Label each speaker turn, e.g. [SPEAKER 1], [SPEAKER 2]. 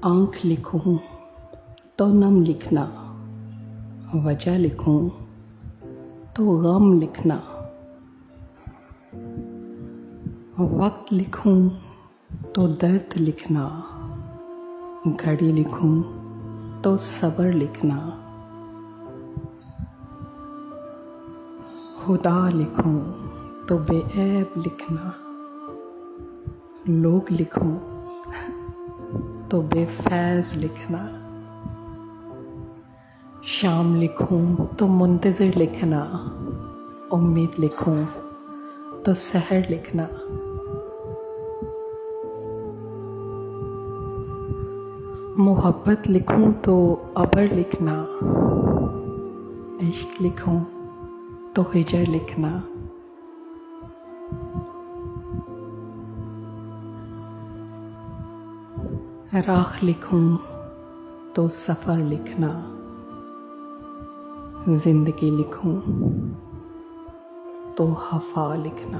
[SPEAKER 1] आँख लिखूं तो नम लिखना, वजह लिखूं तो गम लिखना, वक्त लिखूं तो दर्द लिखना, घड़ी लिखूं तो सब्र लिखना, खुदा लिखूं तो बेऐब लिखना, लोग लिखूं तो बेफैज़ लिखना, शाम लिखूं तो मुंतज़िर लिखना, उम्मीद लिखूं तो सहर लिखना, मोहब्बत लिखूं तो अबर लिखना, इश्क लिखूं तो हिजर लिखना, राह लिखूं तो सफ़र लिखना, ज़िंदगी लिखूं तो हफ़ा लिखना।